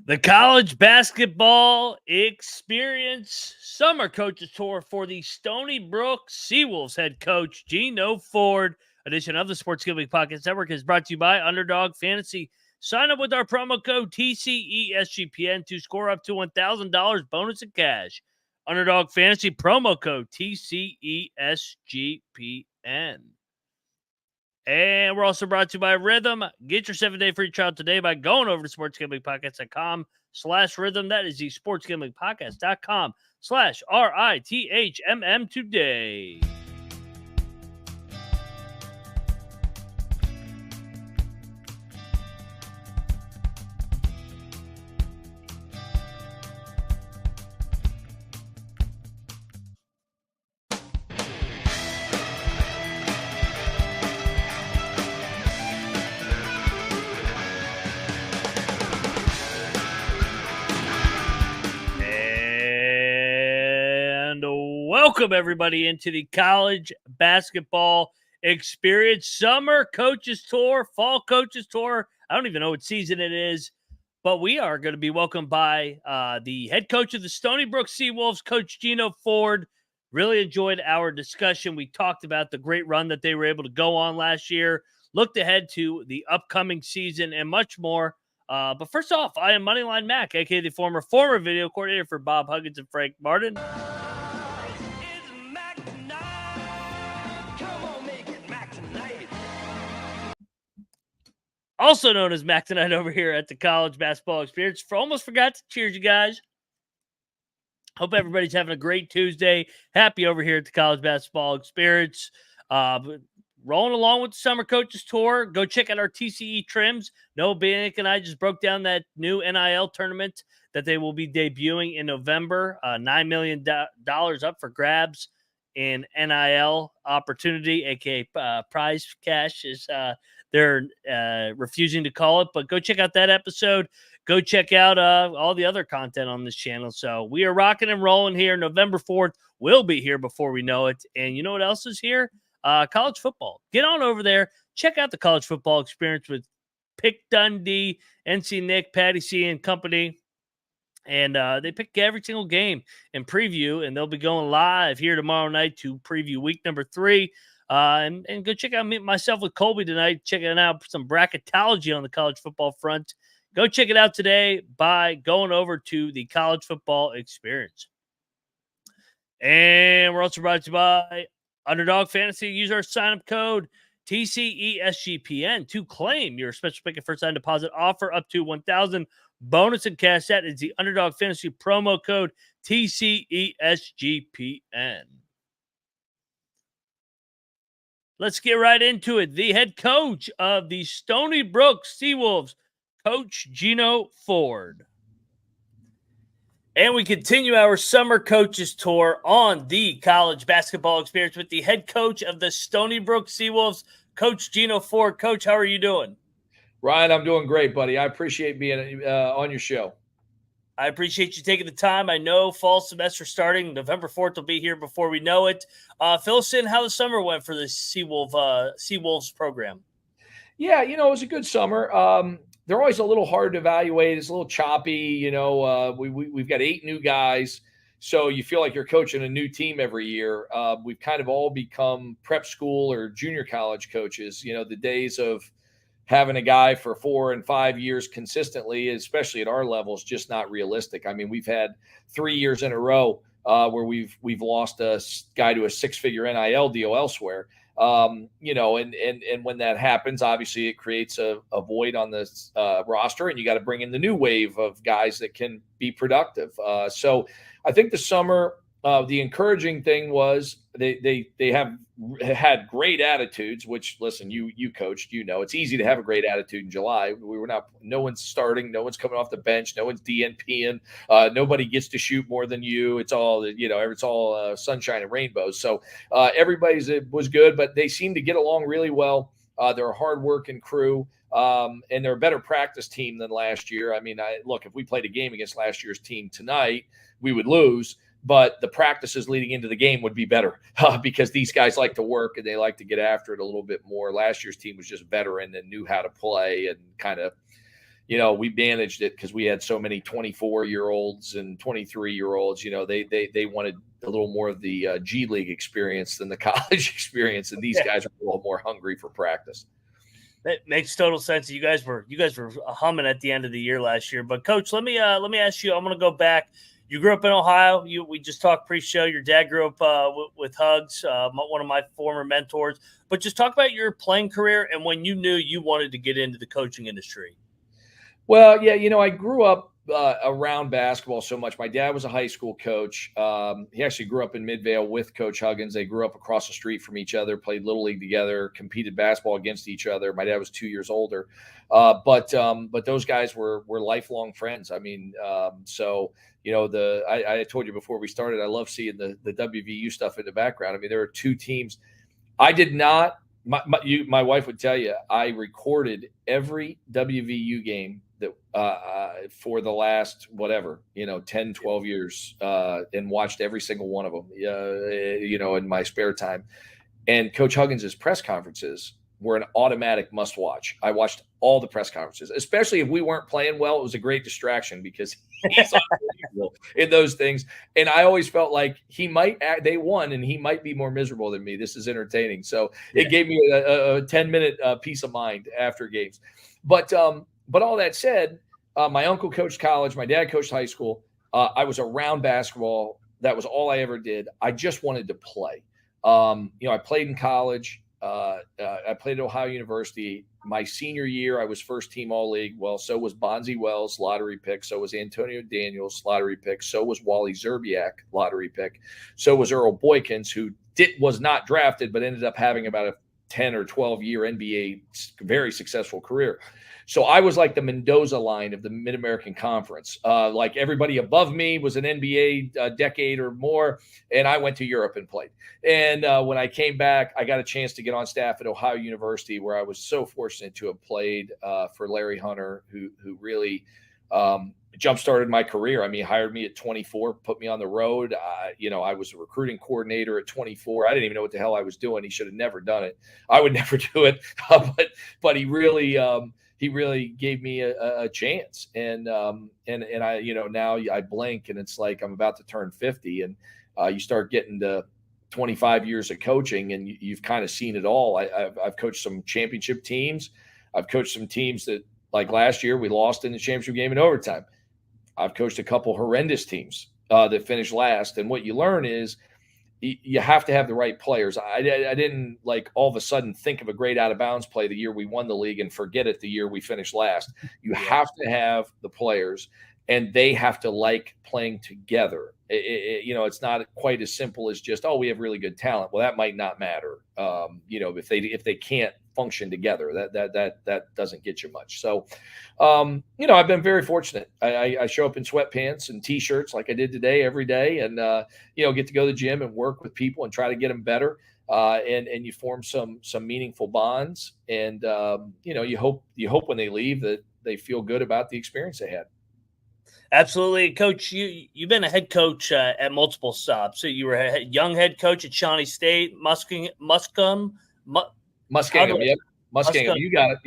The college basketball experience summer coaches tour for the Stony Brook Seawolves head coach Geno Ford. Edition of the Sports Gambling Podcast Network is brought to you by Underdog Fantasy. Sign up with our promo code TCESGPN to score up to $1,000 bonus in cash. Underdog Fantasy promo code TCESGPN. And we're also brought to you by Rhythm. Get your 7-day free trial today by going over to sportsgamblingpodcast.com/rhythm. That is the sportsgamblingpodcast.com/RITHMM today. Welcome, everybody, into the college basketball experience summer coaches tour, fall coaches tour. I don't even know what season it is, but we are going to be welcomed by the head coach of the Stony Brook Seawolves, Coach Geno Ford. Really enjoyed our discussion. We talked about the great run that they were able to go on last year, looked ahead to the upcoming season, and much more. But first off, I am Moneyline Mac, aka the former video coordinator for Bob Huggins and Frank Martin. Also known as Mac tonight over here at the College Basketball Experience. Almost forgot to cheers you guys. Hope everybody's having a great Tuesday. Happy over here at the College Basketball Experience. Rolling along with the Summer Coaches Tour. Go check out our TCE trims. Noah Bannock and I just broke down that new NIL tournament that they will be debuting in November. $9 million up for grabs in NIL opportunity, aka prize cash is they're refusing to call it, but go check out that episode. Go check out all the other content on this channel. So we are rocking and rolling here. November 4th will be here before we know it. And you know what else is here? College football. Get on over there. Check out the College Football Experience with Pick Dundee, NC Nick, Patty C, and company. And they pick every single game and preview, and they'll be going live here tomorrow night to preview week number 3. And go check out myself with Colby tonight, checking out some bracketology on the college football front. Go check it out today by going over to the College Football Experience. And we're also brought to you by Underdog Fantasy. Use our sign-up code TCESGPN to claim your special pick and first time deposit offer up to $1,000 bonus and cash. That is the Underdog Fantasy promo code TCESGPN. Let's get right into it. The head coach of the Stony Brook Seawolves, Coach Geno Ford. And we continue our summer coaches tour on the College Basketball Experience with the head coach of the Stony Brook Seawolves, Coach Geno Ford. Coach, how are you doing? Ryan, I'm doing great, buddy. I appreciate being on your show. I appreciate you taking the time. I know fall semester starting. November 4th will be here before we know it. Fill us in how the summer went for the Seawolves program. Yeah, it was a good summer. They're always a little hard to evaluate. It's a little choppy. We've got 8 new guys, so you feel like you're coaching a new team every year. We've kind of all become prep school or junior college coaches. The days of having a guy for 4 and 5 years consistently, especially at our level, is just not realistic. I mean, we've had 3 years in a row where we've lost a guy to a 6-figure NIL deal elsewhere. And when that happens, obviously it creates a void on the roster, and you got to bring in the new wave of guys that can be productive. So I think the summer, the encouraging thing was they have had great attitudes, which, listen, you coached, it's easy to have a great attitude in July. No one's starting, no one's coming off the bench, no one's DNPing, nobody gets to shoot more than you. It's all, it's all sunshine and rainbows. So everybody's was good, but they seem to get along really well. They're a hard-working crew, and they're a better practice team than last year. I mean, look, if we played a game against last year's team tonight, we would lose. But the practices leading into the game would be better because these guys like to work and they like to get after it a little bit more. Last year's team was just veteran and knew how to play and kind of, we managed it because we had so many 24-year-olds and 23-year-olds. They wanted a little more of the G League experience than the college experience, and these guys are a little more hungry for practice. That makes total sense. You guys were humming at the end of the year last year. But Coach, let me ask you. I'm going to go back. You grew up in Ohio. We just talked pre-show. Your dad grew up with Hugs, one of my former mentors. But just talk about your playing career and when you knew you wanted to get into the coaching industry. Well, yeah, I grew up around basketball so much. My dad was a high school coach. He actually grew up in Midvale with Coach Huggins. They grew up across the street from each other, played Little League together, competed basketball against each other. My dad was 2 years older. But those guys were lifelong friends. I mean, I told you before we started, I love seeing the WVU stuff in the background. I mean, there are two teams. I did not, my wife would tell you, I recorded every WVU game that for the last 10, 12 years and watched every single one of them, in my spare time. And Coach Huggins' press conferences were an automatic must watch. I watched all the press conferences, especially if we weren't playing well. It was a great distraction because he's unbelievable in those things. And I always felt like they won and he might be more miserable than me. This is entertaining. So it gave me a 10-minute peace of mind after games. But all that said, my uncle coached college. My dad coached high school. I was around basketball. That was all I ever did. I just wanted to play. I played in college. I played at Ohio University. My senior year, I was first team All-League. Well, so was Bonzi Wells, lottery pick. So was Antonio Daniels, lottery pick. So was Wally Zerbiak, lottery pick. So was Earl Boykins, who was not drafted, but ended up having about a 10 or 12-year NBA very successful career. So I was like the Mendoza line of the Mid-American Conference. Like everybody above me was an NBA decade or more, and I went to Europe and played. And when I came back, I got a chance to get on staff at Ohio University, where I was so fortunate to have played for Larry Hunter, who really jump-started my career. I mean, he hired me at 24, put me on the road. I was a recruiting coordinator at 24. I didn't even know what the hell I was doing. He should have never done it. I would never do it. But he really gave me a chance. And I, now I blink and it's like I'm about to turn 50, and you start getting to 25 years of coaching, and you've kind of seen it all. I've coached some championship teams. I've coached some teams that, like last year, we lost in the championship game in overtime. I've coached a couple horrendous teams that finished last. And what you learn is you have to have the right players. I didn't like all of a sudden think of a great out of bounds play the year we won the league and forget it the year we finished last. You have to have the players, and they have to like playing together. It's not quite as simple as just, we have really good talent. Well, that might not matter. If they can't function together, that doesn't get you much. So, I've been very fortunate. I show up in sweatpants and t-shirts like I did today every day, and get to go to the gym and work with people and try to get them better. And you form some meaningful bonds, and you hope when they leave that they feel good about the experience they had. Absolutely. Coach, you've been a head coach at multiple stops. So you were a young head coach at Shawnee State, Muskingum. Yep. Muskingum. You got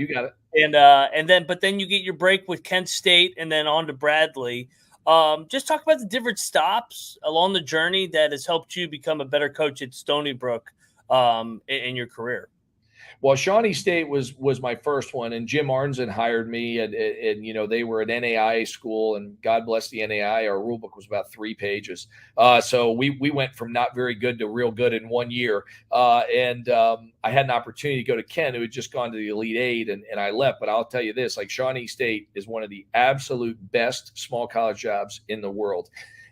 it. But then you get your break with Kent State and then on to Bradley. Just talk about the different stops along the journey that has helped you become a better coach at Stony Brook in your career. Well, Shawnee State was my first one, and Jim Arnzen hired me, and they were an NAIA school, and God bless the NAIA. Our rule book was about 3 pages, so we went from not very good to real good in 1 year. And I had an opportunity to go to Kent, who had just gone to the Elite Eight, and I left. But I'll tell you this: like Shawnee State is one of the absolute best small college jobs in the world.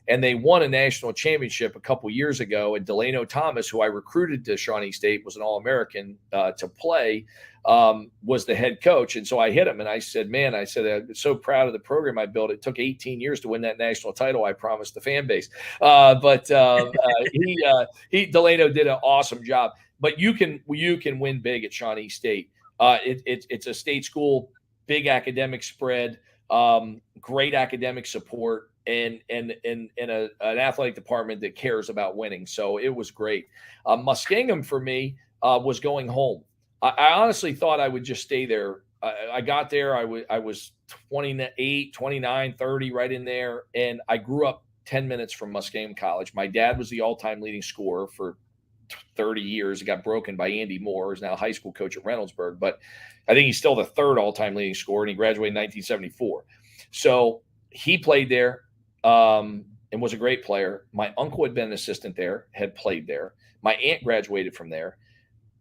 And they won a national championship a couple years ago. And Delano Thomas, who I recruited to Shawnee State, was an All-American to play, was the head coach. And so I hit him and I said, I'm so proud of the program I built. It took 18 years to win that national title I promised the fan base. But Delano did an awesome job. But you can win big at Shawnee State. It's a state school, big academic spread, great academic support, and an athletic department that cares about winning. So it was great. Muskingum for me was going home. I honestly thought I would just stay there I got there. I was 28, 29, 30, right in there. And I grew up 10 minutes from Muskingum College. My dad was the all-time leading scorer for 30 years. It got broken by Andy Moore, who's now a high school coach at Reynoldsburg. But I think he's still the third all-time leading scorer, and he graduated in 1974. So he played there and was a great player. My uncle had been an assistant there, had played there. My aunt graduated from there.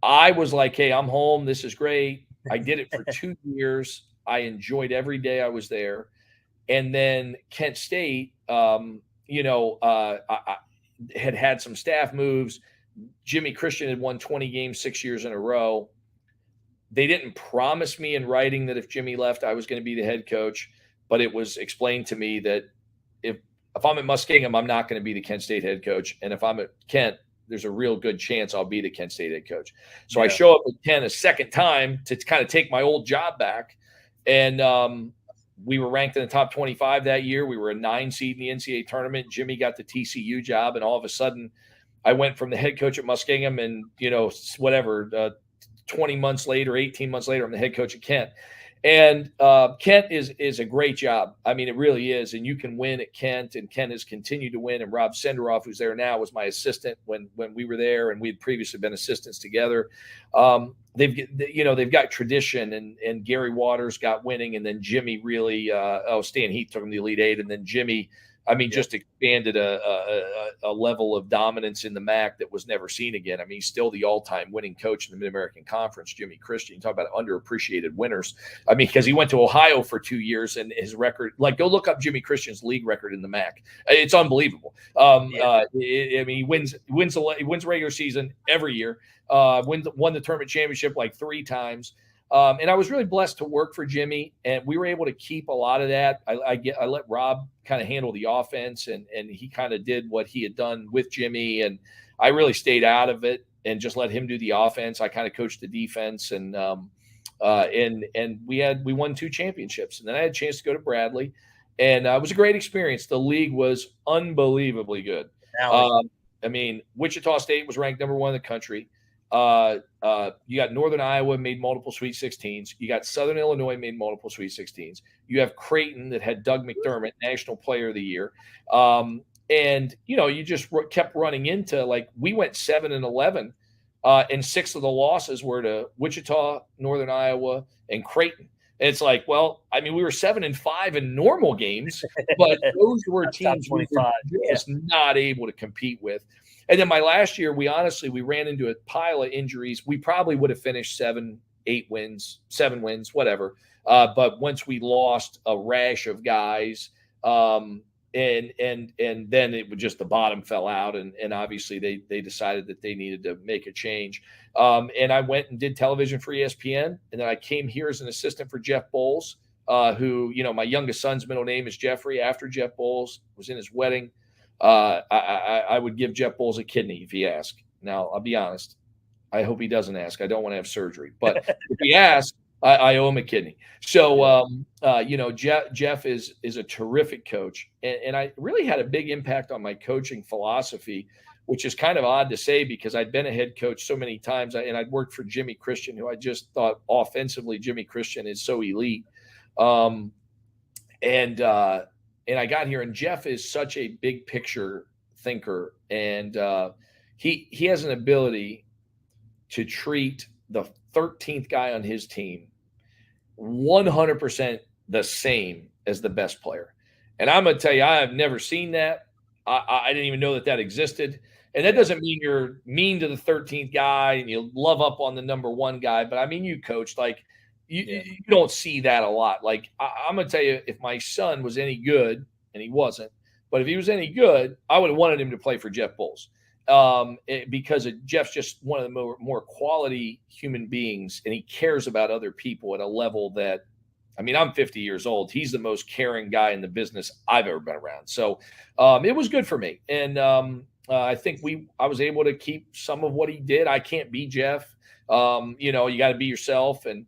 I was like, hey, I'm home. This is great. I did it for 2 years. I enjoyed every day I was there. And then Kent State, I had some staff moves. Jimmy Christian had won 20 games 6 years in a row. They didn't promise me in writing that if Jimmy left, I was going to be the head coach. But it was explained to me that if I'm at Muskingum, I'm not going to be the Kent State head coach. And if I'm at Kent, there's a real good chance I'll be the Kent State head coach. So I show up at Kent a second time to kind of take my old job back. And we were ranked in the top 25 that year. We were a 9 seed in the NCAA tournament. Jimmy got the TCU job. And all of a sudden, I went from the head coach at Muskingum and, 20 months later, 18 months later, I'm the head coach at Kent. And Kent is a great job. I mean, it really is. And you can win at Kent, and Kent has continued to win. And Rob Senderoff, who's there now, was my assistant when we were there, and we had previously been assistants together. They've got tradition, and Gary Waters got winning, and then Jimmy really Stan Heath took him to the Elite Eight, and then Jimmy, just expanded a level of dominance in the MAC that was never seen again. I mean, he's still the all-time winning coach in the Mid-American Conference, Jimmy Christian. You talk about underappreciated winners. I mean, because he went to Ohio for 2 years, and his record, go look up Jimmy Christian's league record in the MAC. It's unbelievable. He wins the regular season every year. Won the tournament championship 3 times. And I was really blessed to work for Jimmy, and we were able to keep a lot of that. I let Rob kind of handle the offense, and he kind of did what he had done with Jimmy, and I really stayed out of it and just let him do the offense. I kind of coached the defense, and we won 2 championships, and then I had a chance to go to Bradley, and it was a great experience. The league was unbelievably good. Wichita State was ranked number 1 in the country. You got Northern Iowa made multiple Sweet 16s. You got Southern Illinois made multiple Sweet 16s. You have Creighton that had Doug McDermott, National Player of the Year. You just kept running into we went 7-11, and 6 of the losses were to Wichita, Northern Iowa, and Creighton. And it's we were 7-5 in normal games, but those were teams we were just not able to compete with. And then my last year, we ran into a pile of injuries. We probably would have finished 7 wins, whatever. But once we lost a rash of guys, and then it would just, the bottom fell out, and obviously they decided that they needed to make a change. And I went and did television for ESPN, and then I came here as an assistant for Jeff Bowles, who my youngest son's middle name is Jeffrey, after Jeff Bowles, was in his wedding. I would give Jeff Bowles a kidney if he asked. Now, I'll be honest. I hope he doesn't ask. I don't want to have surgery. But if he asks, I owe him a kidney. So, Jeff is a terrific coach. And I really had a big impact on my coaching philosophy, which is kind of odd to say because I'd been a head coach so many times. And I'd worked for Jimmy Christian, who I just thought offensively, Jimmy Christian is so elite. And I got here, and Jeff is such a big picture thinker, and he has an ability to treat the 13th guy on his team 100% the same as the best player. And I'm going to tell you, I have never seen that. I didn't even know that existed. And that doesn't mean you're mean to the 13th guy and you love up on the number 1 guy, but I mean, you coached you don't see that a lot. I'm going to tell you, if my son was any good, and he wasn't, but if he was any good, I would have wanted him to play for Jeff Bowles, because Jeff's just one of the more quality human beings, and he cares about other people at a level that, I'm 50 years old. He's the most caring guy in the business I've ever been around. So it was good for me. And I think I was able to keep some of what he did. I can't be Jeff. You got to be yourself. And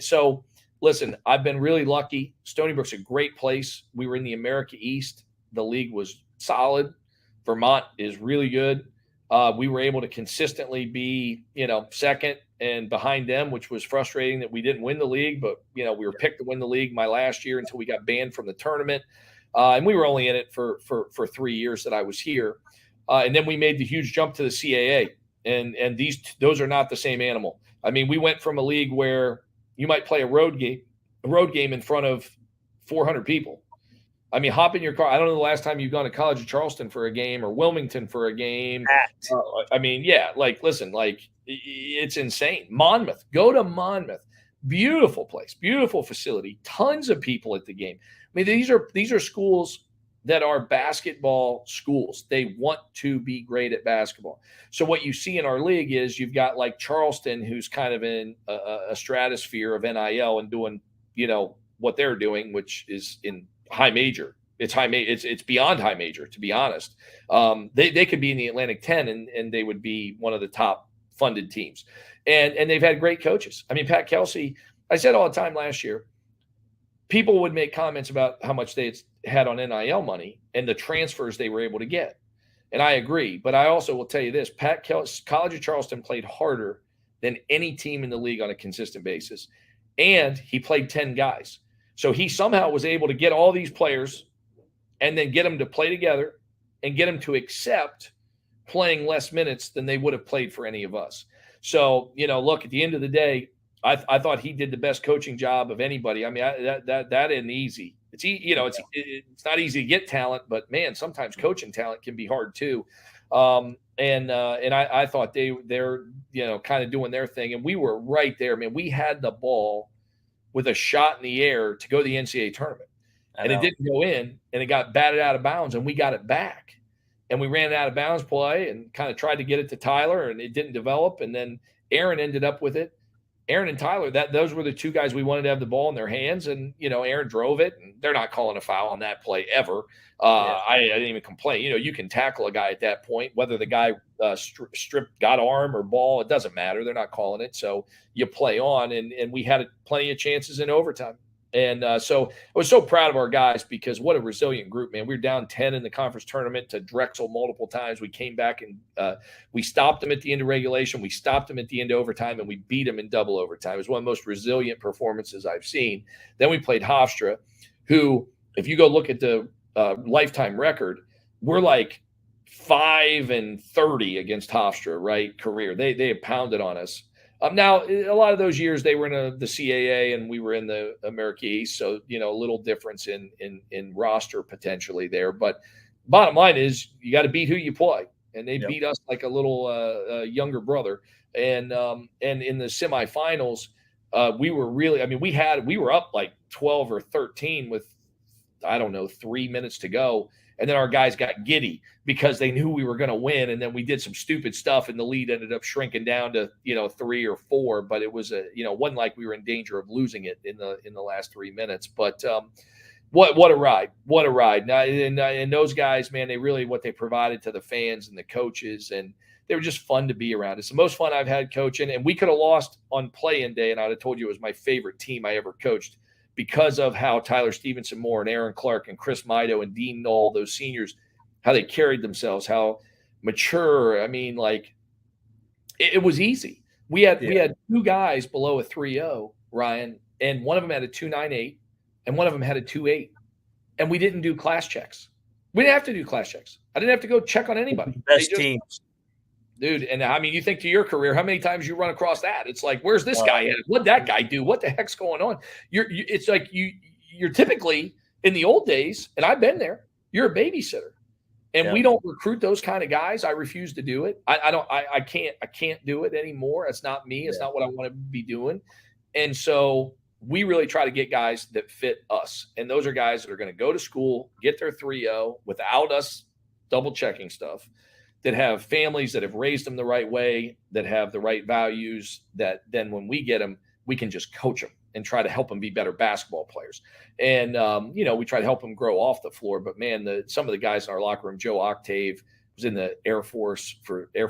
so listen, I've been really lucky. Stony Brook's a great place. We were in the America East. The league was solid. Vermont is really good. We were able to consistently be, second and behind them, which was frustrating that we didn't win the league, but we were picked to win the league my last year until we got banned from the tournament. And we were only in it for 3 years that I was here. And then we made the huge jump to the CAA, and those are not the same animal. I mean, we went from a league where you might play a road game in front of 400 people. I mean, hop in your car. I don't know the last time you've gone to College of Charleston for a game or Wilmington for a game. I mean, yeah, listen, it's insane. Monmouth, go to Monmouth. Beautiful place, beautiful facility, tons of people at the game. I mean, these are schools that are basketball schools. They want to be great at basketball. So what you see in our league is you've got like Charleston, who's kind of in a stratosphere of NIL and doing, what they're doing, which is in high major. It's high major. It's beyond high major, to be honest. They could be in the Atlantic 10 and they would be one of the top funded teams. And they've had great coaches. I mean, Pat Kelsey, I said all the time last year, people would make comments about how much they had on NIL money and the transfers they were able to get. And I agree. But I also will tell you this, Pat Kelsey, College of Charleston played harder than any team in the league on a consistent basis. And he played 10 guys. So he somehow was able to get all these players and then get them to play together and get them to accept playing less minutes than they would have played for any of us. So, look, at the end of the day, I thought he did the best coaching job of anybody. I mean, that isn't easy. It's not easy to get talent, but man, sometimes coaching talent can be hard too. And I thought they're kind of doing their thing, and we were right there. Man, we had the ball with a shot in the air to go to the NCAA tournament, and it didn't go in, and it got batted out of bounds, and we got it back, and we ran an out of bounds play and kind of tried to get it to Tyler, and it didn't develop, and then Aaron ended up with it. Aaron and Tyler, those were the two guys we wanted to have the ball in their hands, and Aaron drove it, and they're not calling a foul on that play ever. I didn't even complain. You can tackle a guy at that point, whether the guy got arm or ball, it doesn't matter. They're not calling it, so you play on, and we had plenty of chances in overtime. And so I was so proud of our guys because what a resilient group, man. We were down 10 in the conference tournament to Drexel multiple times. We came back and we stopped them at the end of regulation. We stopped them at the end of overtime, and we beat them in double overtime. It was one of the most resilient performances I've seen. Then we played Hofstra, who, if you go look at the lifetime record, we're like 5-30 against Hofstra, right? Career. They have pounded on us. Now, a lot of those years they were in the CAA and we were in the America East, so a little difference in roster potentially there. But bottom line is you got to beat who you play, and they beat us like a little younger brother. And in the semifinals, we were really. I mean, we were up like 12 or 13 with 3 minutes to go. And then our guys got giddy because they knew we were going to win. And then we did some stupid stuff, and the lead ended up shrinking down to, 3 or 4. But it was wasn't like we were in danger of losing it in the last 3 minutes. But what a ride. What a ride. Now, and those guys, man, they really, what they provided to the fans and the coaches, and they were just fun to be around. It's the most fun I've had coaching. And we could have lost on play-in day, and I'd have told you it was my favorite team I ever coached, because of how Tyler Stevenson Moore and Aaron Clark and Chris Mido and Dean Knoll, those seniors, how they carried themselves, how mature. I mean, it was easy. We had 2 guys below a 3.0, Ryan, and one of them had a 2.98 and one of them had a 2.8. And we didn't do class checks. We didn't have to do class checks. I didn't have to go check on anybody. Best teams. Dude, and I mean, you think to your career, how many times you run across that? It's like, where's this guy at? What'd that guy do? What the heck's going on? It's like you're typically, in the old days, and I've been there, you're a babysitter. And we don't recruit those kind of guys. I refuse to do it. I can't do it anymore. It's not me. It's not what I want to be doing. And so we really try to get guys that fit us. And those are guys that are going to go to school, get their 3.0 without us double checking stuff, that have families that have raised them the right way, that have the right values, that then when we get them, we can just coach them and try to help them be better basketball players. And, we try to help them grow off the floor. But, man, some of the guys in our locker room, Joe Octave was in the Air Force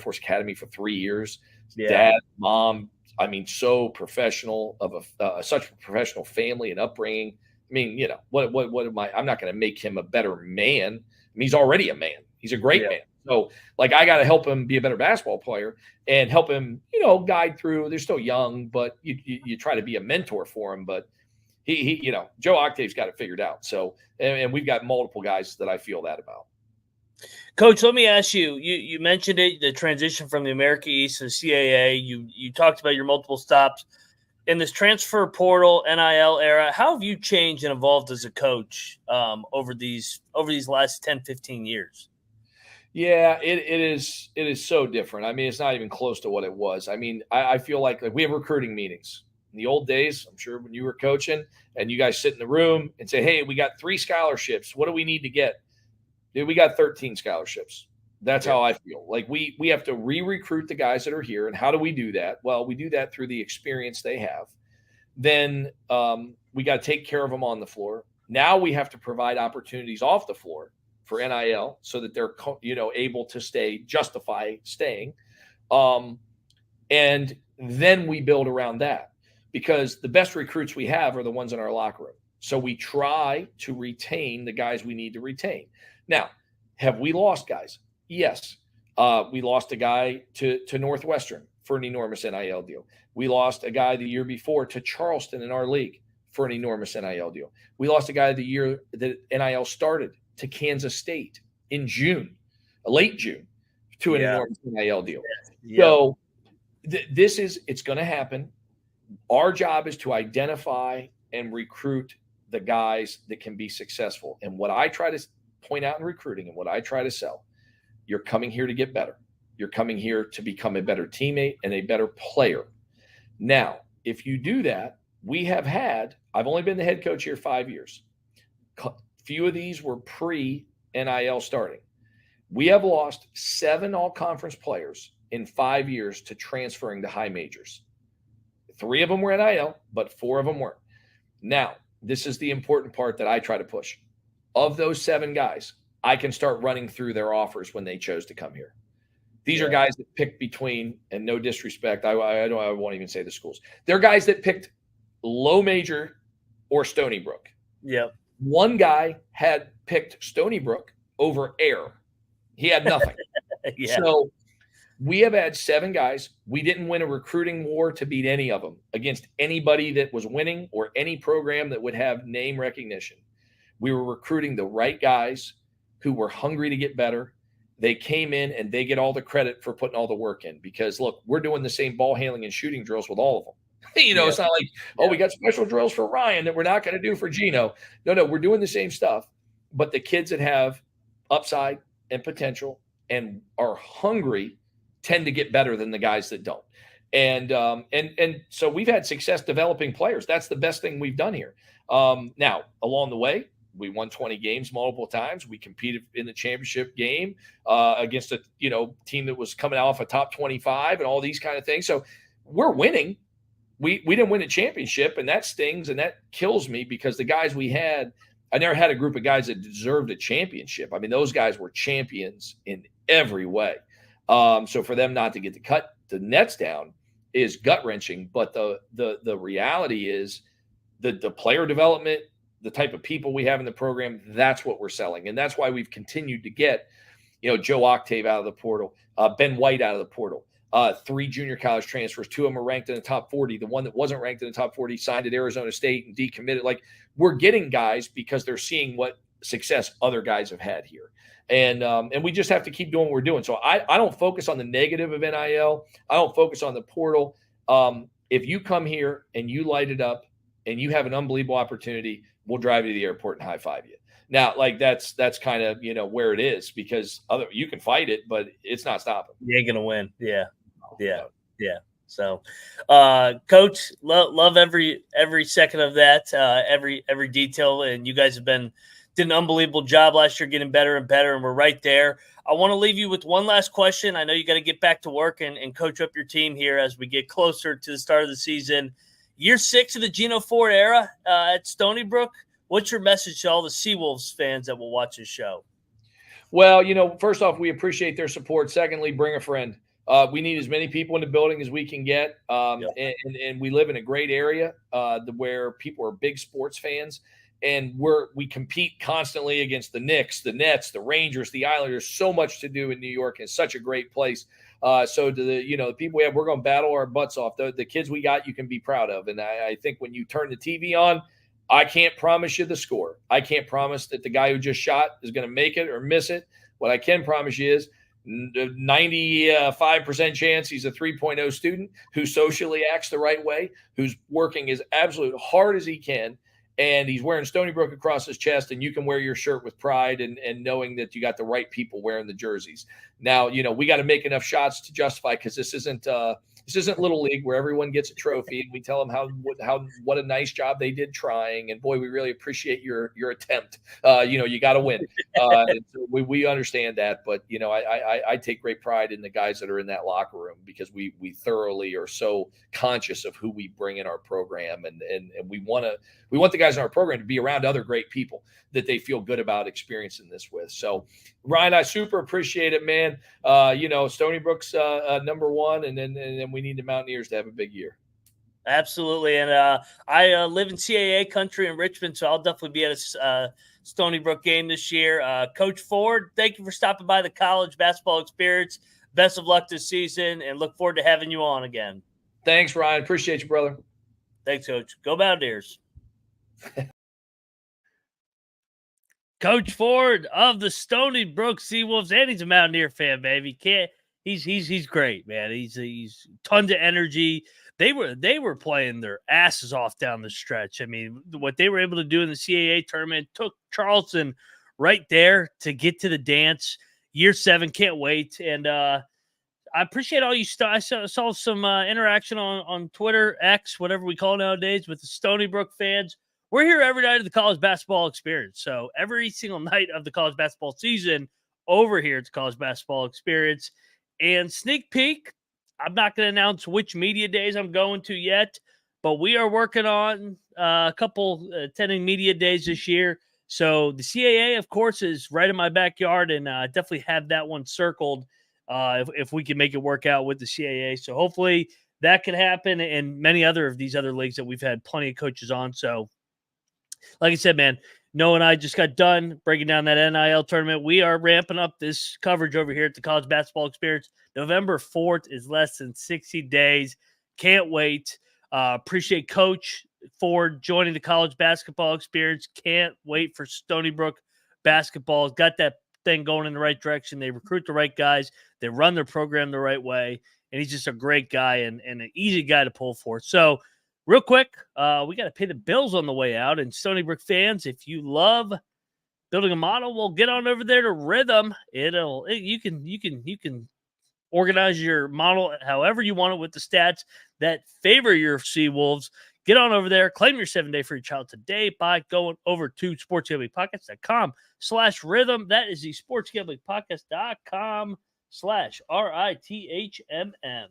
Academy for 3 years. Yeah. Dad, mom, I mean, so professional, of such a professional family and upbringing. I mean, what am I? I'm not going to make him a better man. I mean, he's already a man. He's a great man. So, like, I got to help him be a better basketball player and help him, guide through. They're still young, but you try to be a mentor for him. But he Joe Octave's got it figured out. So, and we've got multiple guys that I feel that about. Coach, let me ask you, you mentioned it, the transition from the America East to the CAA. You talked about your multiple stops. In this transfer portal NIL era, how have you changed and evolved as a coach over these last 10, 15 years? Yeah, it is so different. I mean, it's not even close to what it was. I mean, I feel like we have recruiting meetings. In the old days, I'm sure when you were coaching and you guys sit in the room and say, hey, we got 3 scholarships. What do we need to get? Dude, we got 13 scholarships. That's how I feel. Like we have to re-recruit the guys that are here. And how do we do that? Well, we do that through the experience they have. Then we got to take care of them on the floor. Now we have to provide opportunities off the floor for NIL so that they're able to justify staying. And then we build around that, because the best recruits we have are the ones in our locker room. So we try to retain the guys we need to retain. Now, have we lost guys? Yes. We lost a guy to Northwestern for an enormous NIL deal. We lost a guy the year before to Charleston in our league for an enormous NIL deal. We lost a guy the year that NIL started to Kansas State in June, late June, to an enormous NIL deal. Yeah. So it's going to happen. Our job is to identify and recruit the guys that can be successful. And what I try to point out in recruiting and what I try to sell, you're coming here to get better. You're coming here to become a better teammate and a better player. Now, if you do that, I've only been the head coach here 5 years. Few of these were pre-NIL starting. We have lost 7 all-conference players in 5 years to transferring to high majors. 3 of them were NIL, but 4 of them weren't. Now, this is the important part that I try to push. Of those 7 guys, I can start running through their offers when they chose to come here. These are guys that picked between, and no disrespect, I won't even say the schools. They're guys that picked low major or Stony Brook. Yep. One guy had picked Stony Brook over air. He had nothing. So we have had 7 guys. We didn't win a recruiting war to beat any of them against anybody that was winning or any program that would have name recognition. We were recruiting the right guys who were hungry to get better. They came in and they get all the credit for putting all the work in, because look, we're doing the same ball handling and shooting drills with all of them. It's not like, we got special drills for Ryan that we're not going to do for Geno. No, we're doing the same stuff. But the kids that have upside and potential and are hungry tend to get better than the guys that don't. And so we've had success developing players. That's the best thing we've done here. Now, along the way, we won 20 games multiple times. We competed in the championship game against a team that was coming off a top 25 and all these kind of things. So we're winning. We didn't win a championship, and that stings and that kills me, because the guys we had, I never had a group of guys that deserved a championship. I mean, those guys were champions in every way. So for them not to get to cut the nets down is gut wrenching. But the reality is the player development, the type of people we have in the program, that's what we're selling. And that's why we've continued to get, Joe Octave out of the portal, Ben White out of the portal, 3 junior college transfers. 2 of them are ranked in the top 40. The one that wasn't ranked in the top 40 signed at Arizona State and decommitted. Like, we're getting guys because they're seeing what success other guys have had here. And we just have to keep doing what we're doing. So I don't focus on the negative of NIL. I don't focus on the portal. If you come here and you light it up and you have an unbelievable opportunity, we'll drive you to the airport and high five you. Now, like, that's kind of, where it is, because you can fight it, but it's not stopping. You ain't gonna win. Yeah. So, Coach, love every second of that, every detail, and you guys did an unbelievable job last year, getting better and better, and we're right there. I want to leave you with one last question. I know you got to get back to work and coach up your team here as we get closer to the start of the season. Year 6 of the Geno Ford era at Stony Brook. What's your message to all the Seawolves fans that will watch this show? Well, first off, we appreciate their support. Secondly, bring a friend. We need as many people in the building as we can get. And we live in a great area where people are big sports fans. and we compete constantly against the Knicks, the Nets, the Rangers, the Islanders. So much to do in New York, and it's such a great place. So to the people we have, we're going to battle our butts off. The kids we got, you can be proud of. And I think when you turn the TV on, I can't promise you the score. I can't promise that the guy who just shot is going to make it or miss it. What I can promise you is 95% chance he's a 3.0 student who socially acts the right way, who's working as absolute hard as he can, and he's wearing Stony Brook across his chest, and you can wear your shirt with pride and knowing that you got the right people wearing the jerseys. Now, we got to make enough shots to justify, because this isn't Little League where everyone gets a trophy and we tell them what a nice job they did trying, and boy, we really appreciate your attempt. You got to win. So we understand that, but I take great pride in the guys that are in that locker room, because we thoroughly are so conscious of who we bring in our program, and we want the guys in our program to be around other great people that they feel good about experiencing this with. So, Ryan, I super appreciate it, man. Stony Brook's number one, and then we need the Mountaineers to have a big year. Absolutely. And I live in CAA country in Richmond, so I'll definitely be at a Stony Brook game this year. Coach Ford, thank you for stopping by the College Basketball Experience. Best of luck this season, and look forward to having you on again. Thanks, Ryan. Appreciate you, brother. Thanks, Coach. Go Mountaineers. Coach Ford of the Stony Brook Seawolves, and he's a Mountaineer fan, baby. He's great, man. He's tons of energy. They were playing their asses off down the stretch. I mean, what they were able to do in the CAA tournament took Charleston right there to get to the dance. Year 7, can't wait. And I appreciate all you I saw some interaction on Twitter, X, whatever we call it nowadays, with the Stony Brook fans. We're here every night of the College Basketball Experience. So every single night of the college basketball season over here at the College Basketball Experience. And sneak peek, I'm not going to announce which media days I'm going to yet, but we are working on a couple attending media days this year. So the CAA, of course, is right in my backyard, and definitely have that one circled if we can make it work out with the CAA. So hopefully that can happen, and many other of these other leagues that we've had plenty of coaches on. So like I said, man, Noah and I just got done breaking down that NIL tournament. We are ramping up this coverage over here at the College Basketball Experience. November 4th is less than 60 days. Can't wait. Appreciate Coach Ford joining the College Basketball Experience. Can't wait for Stony Brook basketball. Got that thing going in the right direction. They recruit the right guys. They run their program the right way. And he's just a great guy and an easy guy to pull for. So, real quick, we got to pay the bills on the way out. And Stony Brook fans, if you love building a model, well, get on over there to Rhythm. You can organize your model however you want it with the stats that favor your Seawolves. Get on over there, claim your 7-day free trial today by going over to sportsgamblingpodcast.com/rhythm. That is the sportsgamblingpodcast.com/RITHMM.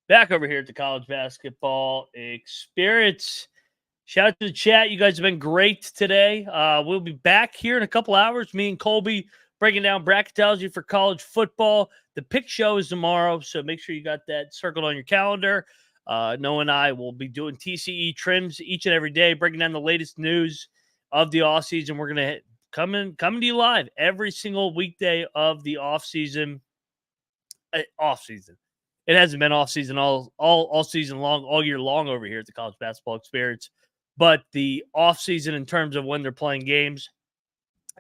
Back over here at the College Basketball Experience. Shout out to the chat. You guys have been great today. We'll be back here in a couple hours. Me and Colby breaking down bracketology for college football. The pick show is tomorrow, so make sure you got that circled on your calendar. Noah and I will be doing TCE trims each and every day, breaking down the latest news of the offseason. We're going to coming to you live every single weekday of the offseason. It hasn't been off season all season long, all year long over here at the College Basketball Experience, but the off season in terms of when they're playing games.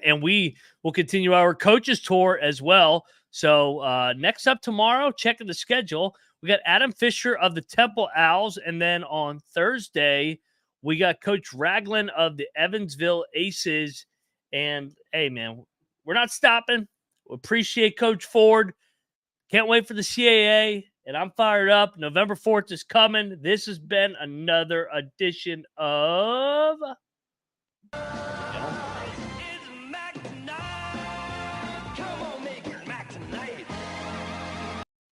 And we will continue our coaches tour as well. So next up tomorrow, checking the schedule, we got Adam Fisher of the Temple Owls. And then on Thursday, we got Coach Ragland of the Evansville Aces. And hey, man, we're not stopping. We appreciate Coach Ford. Can't wait for the CAA. And I'm fired up. November 4th is coming. This has been another edition of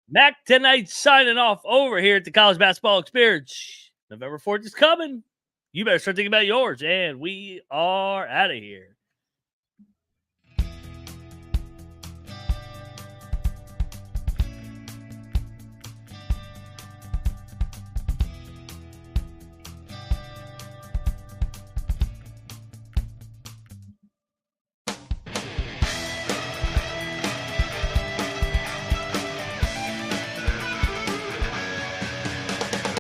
Mac Tonight, signing off over here at the College Basketball Experience. November 4th is coming. You better start thinking about yours. And we are out of here.